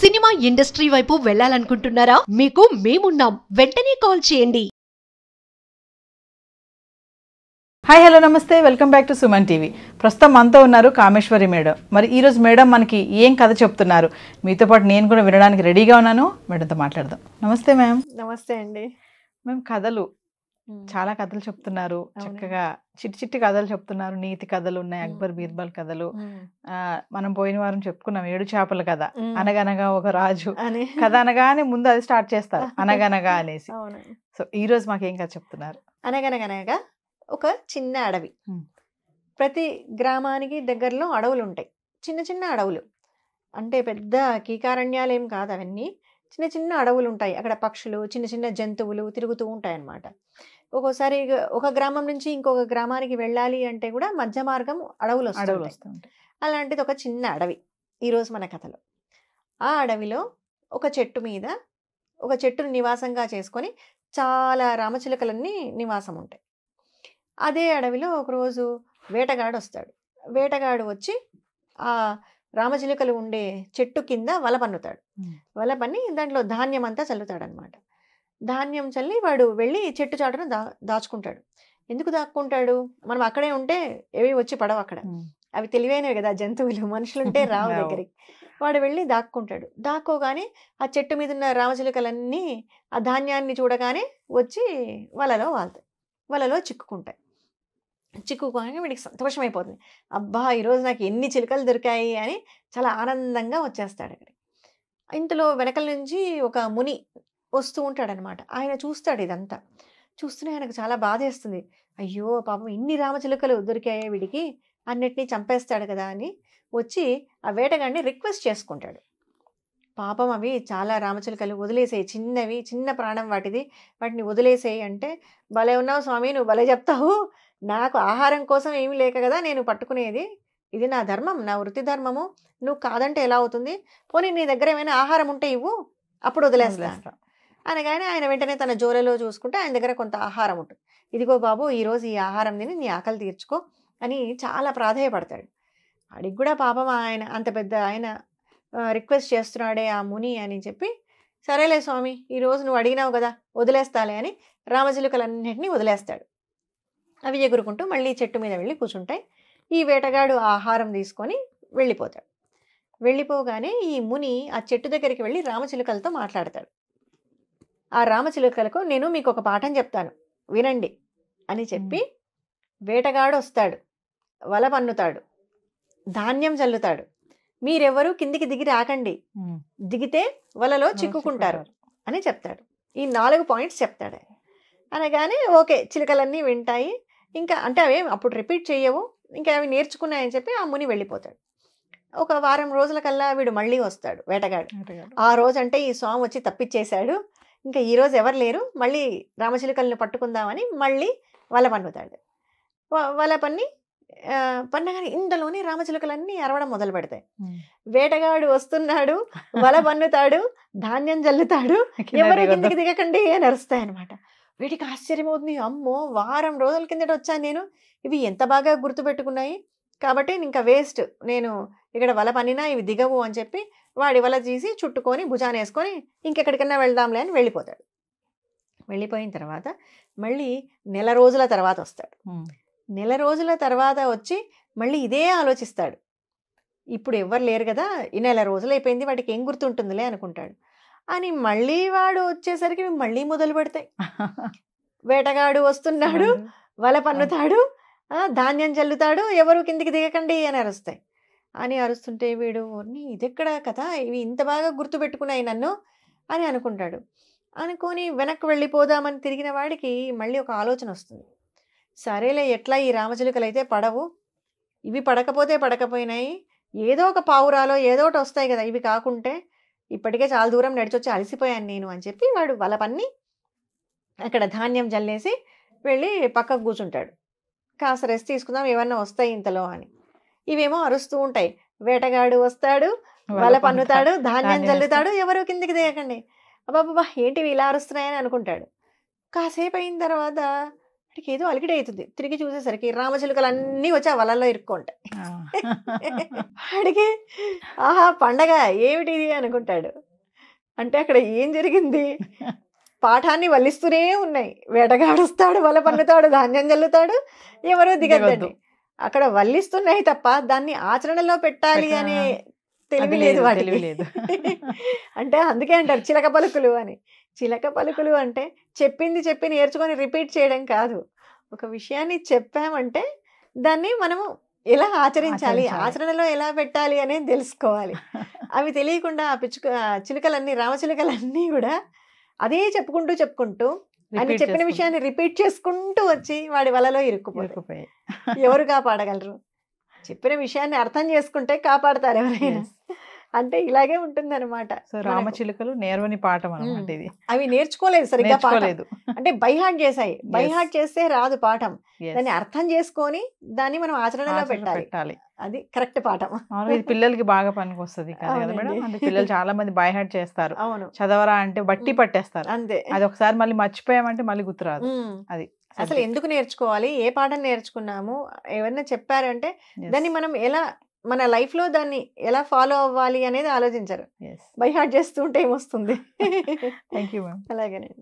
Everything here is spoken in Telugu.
సినిమా ఇండస్ట్రీ వైపు వెళ్ళాలనుకుంటున్నారా? మీకు మేమున్నాం. వెంటనే కాల్ చేయండి. హాయ్ హలో నమస్తే, welcome back to Suman TV. ప్రస్తుతం మనతో ఉన్నారు కామేశ్వరి మేడం. మరి ఈరోజు మేడం మనకి ఏం కథ చెప్తున్నారు, మీతో పాటు నేను కూడా వినడానికి రెడీగా ఉన్నాను. మేడంతో మాట్లాడదాం. నమస్తే మ్యామ్. నమస్తే అండి. మేము కథలు చాలా కథలు చెప్తున్నారు, చక్కగా చిట్టి చిట్టి కథలు చెప్తున్నారు. నీతి కథలు ఉన్నాయి, అక్బర్ బీర్బల్ కథలు. మనం పోయిన వారం చెప్పుకున్నాం 7 చేపల కథ. అనగనగా ఒక రాజు కథ అనగానే ముందు అది స్టార్ట్ చేస్తారు, అనగనగా అనేసి. సో ఈ రోజు మాకేం కథ చెప్తున్నారు? అనగనగనగా ఒక చిన్న అడవి. ప్రతి గ్రామానికి దగ్గరలో అడవులు ఉంటాయి, చిన్న చిన్న అడవులు. అంటే పెద్ద కీకారణ్యాలు ఏం కాదు అవన్నీ, చిన్న చిన్న అడవులు ఉంటాయి. అక్కడ పక్షులు, చిన్న చిన్న జంతువులు తిరుగుతూ ఉంటాయి అన్నమాట. ఒక్కోసారి ఒక గ్రామం నుంచి ఇంకొక గ్రామానికి వెళ్ళాలి అంటే కూడా మధ్య మార్గం అడవులు వస్తుంటాయి. అలాంటిది ఒక చిన్న అడవి ఈరోజు మన కథలో. ఆ అడవిలో ఒక చెట్టు మీద, ఒక చెట్టును నివాసంగా చేసుకొని చాలా రామచిలుకలన్నీ నివాసం ఉంటాయి. అదే అడవిలో ఒకరోజు వేటగాడు వస్తాడు. వేటగాడు వచ్చి ఆ రామచిలుకలు ఉండే చెట్టు కింద వల పన్నుతాడు. వల పన్ని దాంట్లో ధాన్యం అంతా చల్లుతాడనమాట. ధాన్యం చల్లి వాడు వెళ్ళి చెట్టు చాటున దాచుకుంటాడు. ఎందుకు దాక్కుంటాడు? మనం అక్కడే ఉంటే ఏవి వచ్చి పడవు అక్కడ, అవి తెలివైనవి కదా జంతువులు, మనుషులుంటే రావు దగ్గరికి. వాడు వెళ్ళి దాక్కుంటాడు. దాక్కోగానే ఆ చెట్టు మీద ఉన్న రామచిలుకలన్నీ ఆ ధాన్యాన్ని చూడగానే వచ్చి వలలో వాళ్తాయి, వలలో చిక్కుకుంటాయి. చిక్కుకోగానే వీడికి సంతోషం అయిపోతుంది. అబ్బా ఈరోజు నాకు ఎన్ని చిలుకలు దొరికాయి అని చాలా ఆనందంగా వచ్చేస్తాడు అక్కడికి. ఇంతలో వెనకల నుంచి ఒక ముని వస్తూ ఉంటాడనమాట. ఆయన చూస్తాడు ఇదంతా. చూస్తూనే ఆయనకు చాలా బాధేస్తుంది. అయ్యో పాపం ఇన్ని రామచిలుకలు దొరికాయే వీడికి, అన్నిటినీ చంపేస్తాడు కదా అని వచ్చి ఆ వేటగాడిని రిక్వెస్ట్ చేసుకుంటాడు. పాపం అవి చాలా రామచిలుకలు, వదిలేసేయి, చిన్నవి, చిన్న ప్రాణం వాటిది, వాటిని వదిలేసేయి అంటే, భలే ఉన్నావు స్వామి, నువ్వు భలే చెప్తావు, నాకు ఆహారం కోసం ఏమీ లేక కదా నేను పట్టుకునేది, ఇది నా ధర్మం, నా వృత్తి ధర్మము, నువ్వు కాదంటే ఎలా అవుతుంది, పోనీ నీ దగ్గర ఏమైనా ఆహారం ఉంటే ఇవ్వు, అప్పుడు వదిలేస్తా అనగానే ఆయన వెంటనే తన జోలలో చూసుకుంటే ఆయన దగ్గర కొంత ఆహారం ఉంటుంది. ఇదిగో బాబు ఈరోజు ఈ ఆహారం తిని నీ ఆకలి తీర్చుకో అని చాలా ప్రాధేయపడతాడు. వాడికి కూడా పాపం ఆయన అంత పెద్ద ఆయన రిక్వెస్ట్ చేస్తున్నాడే ఆ ముని అని చెప్పి, సరేలే స్వామి ఈరోజు నువ్వు అడిగినావు కదా వదిలేస్తాలే అని రామచిలుకలన్నింటినీ వదిలేస్తాడు. అవి ఎగురుకుంటూ మళ్ళీ చెట్టు మీద వెళ్ళి కూర్చుంటాయి. ఈ వేటగాడు ఆహారం తీసుకొని వెళ్ళిపోతాడు. వెళ్ళిపోగానే ఈ ముని ఆ చెట్టు దగ్గరికి వెళ్ళి రామచిలుకలతో మాట్లాడతాడు. ఆ రామచిలుకలకు నేను మీకు ఒక పాఠం చెప్తాను వినండి అని చెప్పి, వేటగాడు వస్తాడు, వల పన్నుతాడు, ధాన్యం చల్లుతాడు, మీరెవరూ కిందికి దిగి రాకండి, దిగితే వలలో చిక్కుకుంటారు అని చెప్తాడు. ఈ 4 పాయింట్స్ చెప్తాడు. అనగానే ఓకే చిలుకలన్నీ వింటాయి. ఇంకా అంటే అవి అప్పుడు రిపీట్ చేయవు, ఇంకా అవి నేర్చుకున్నాయని చెప్పి ఆ ముని వెళ్ళిపోతాడు. ఒక వారం రోజుల కల్లా వీడు మళ్ళీ వస్తాడు వేటగాడు. ఆ రోజు అంటే ఈ స్వామి వచ్చి తప్పిచ్చేశాడు, ఇంకా ఈరోజు ఎవరు లేరు, మళ్ళీ రామచిలుకల్ని పట్టుకుందామని మళ్ళీ వల పన్నుతాడు. వల పన్నగానే ఇంతలోనే రామచిలుకలన్నీ అరవడం మొదలు పెడతాయి. వేటగాడు వస్తున్నాడు, వల పన్నుతాడు, ధాన్యం జల్లుతాడు, ఎవరు కిందికి దిగకండి అని అరుస్తాయి అనమాట. వీటికి ఆశ్చర్యం అవుతుంది. అమ్మో వారం రోజుల కిందట వచ్చాను నేను, ఇవి ఎంత బాగా గుర్తుపెట్టుకున్నాయి, కాబట్టి ఇంకా వేస్ట్, నేను ఇక్కడ వల పన్నినా ఇవి దిగవు అని చెప్పి వాడి వల తీసి చుట్టుకొని భుజాన్ని వేసుకొని ఇంకెక్కడికన్నా వెళ్దాంలే అని వెళ్ళిపోతాడు. వెళ్ళిపోయిన తర్వాత మళ్ళీ నెల రోజుల తర్వాత వస్తాడు. నెల రోజుల తర్వాత వచ్చి మళ్ళీ ఇదే ఆలోచిస్తాడు. ఇప్పుడు ఎవ్వరు లేరు కదా, ఈ నెల రోజులు అయిపోయింది, వాటికి ఏం గుర్తుంటుందిలే అనుకుంటాడు. అని మళ్ళీ వాడు వచ్చేసరికి మళ్ళీ మొదలు పెడతాయి. వేటగాడు వస్తున్నాడు, వల పన్నుతాడు, ధాన్యం చల్లుతాడు, ఎవరు కిందికి దిగకండి అని అరుస్తాయి. అని అరుస్తుంటే వీడు ఇదెక్కడ కథ, ఇవి ఇంత బాగా గుర్తుపెట్టుకున్నాయి నన్ను అని అనుకుంటాడు. అనుకొని వెనక్కి వెళ్ళిపోదామని తిరిగిన వాడికి మళ్ళీ ఒక ఆలోచన వస్తుంది. సరేలే ఎట్లా ఈ రామచిలుకలు అయితే పడవు, ఇవి పడకపోతే పడకపోయినాయి, ఏదో ఒక పావురాలో ఏదో ఒకటి వస్తాయి కదా, ఇవి కాకుంటే ఇప్పటికే చాలా దూరం నడిచొచ్చి అలసిపోయాను నేను అని చెప్పి వాడు వల పన్ని అక్కడ ధాన్యం జల్లేసి వెళ్ళి పక్కకు కూర్చుంటాడు. కాస్త రెస్ట్ తీసుకుందాం ఏమన్నా వస్తాయి ఇంతలో అని. ఇవేమో అరుస్తూ ఉంటాయి. వేటగాడు వస్తాడు, వల పన్నుతాడు, ధాన్యం జల్లుతాడు, ఎవరు కిందికి దిగకండి. అబ్బాబ్బా ఏంటివి ఇలా అరుస్తున్నాయని అనుకుంటాడు. కాసేపు అయిన తర్వాత వాడికి ఏదో అలికిడి అవుతుంది. తిరిగి చూసేసరికి రామచిలుకలు అన్నీ వచ్చి ఆ వలలో ఇరుక్కుంటాయి. వాడికి ఆహా పండగ ఏమిటిది అనుకుంటాడు. అంటే అక్కడ ఏం జరిగింది, పాఠాన్ని వల్లిస్తూనే ఉన్నాయి. వేటగాడుస్తాడు, వల పన్నుతాడు, ధాన్యం జల్లుతాడు, ఎవరో దిగద్దండి. అక్కడ వల్లిస్తున్నాయి తప్ప దాన్ని ఆచరణలో పెట్టాలి అనే తెలివి లేదు వాటికి. అంటే అందుకే అంటారు చిలక పలుకులు అని. చిలక పలుకులు అంటే చెప్పింది చెప్పి నేర్చుకొని రిపీట్ చేయడం కాదు. ఒక విషయాన్ని చెప్పామంటే దాన్ని మనము ఎలా ఆచరించాలి, ఆచరణలో ఎలా పెట్టాలి అనేది తెలుసుకోవాలి. అవి తెలియకుండా ఆ చిలుకలన్నీ, రామచిలుకలన్నీ కూడా అదే చెప్పుకుంటూ ఆయన చెప్పిన విషయాన్ని రిపీట్ చేసుకుంటూ వచ్చి వాడి వలలో ఇరుక్కుపోయి ఎవరు కాపాడగలరు? చెప్పిన విషయాన్ని అర్థం చేసుకుంటే కాపాడతారు ఎవరైనా. అంటే ఇలాగే ఉంటుందన్నమాట. సో రామచిలుకలు నేర్వని పాఠం అన్నమాట ఇది. అవి నేర్చుకోలేదు సరిగ్గా పాఠం. అంటే బైహార్ట్ చేసాయి. బైహార్ట్ చేస్తే రాదు పాఠం. దాన్ని అర్థం చేసుకొని దాన్ని మనం ఆచరణలో పెట్టాలి. అది కరెక్ట్ పాఠం. ఇది పిల్లలకి బాగా పనికి వస్తుంది కదా మేడం. అంటే పిల్లలు చాలా మంది బైహార్ట్ చేస్తారు. అవును, చదవరా అంటే బట్టి పట్టేస్తారు. అంతే. అది ఒకసారి మళ్ళీ మర్చిపోయామంటే మళ్ళీ గుర్తురాదు. అది అసలు ఎందుకు నేర్చుకోవాలి, ఏ పాఠం నేర్చుకున్నాము, ఎవరైనా చెప్పారంటే దాన్ని మనం ఎలా మన లైఫ్ లో దాన్ని ఎలా ఫాలో అవ్వాలి అనేది ఆలోచించరు. బై హార్ట్ చేస్తుంటే ఏమొస్తుంది. Thank you ma'am. అలాగేనండి.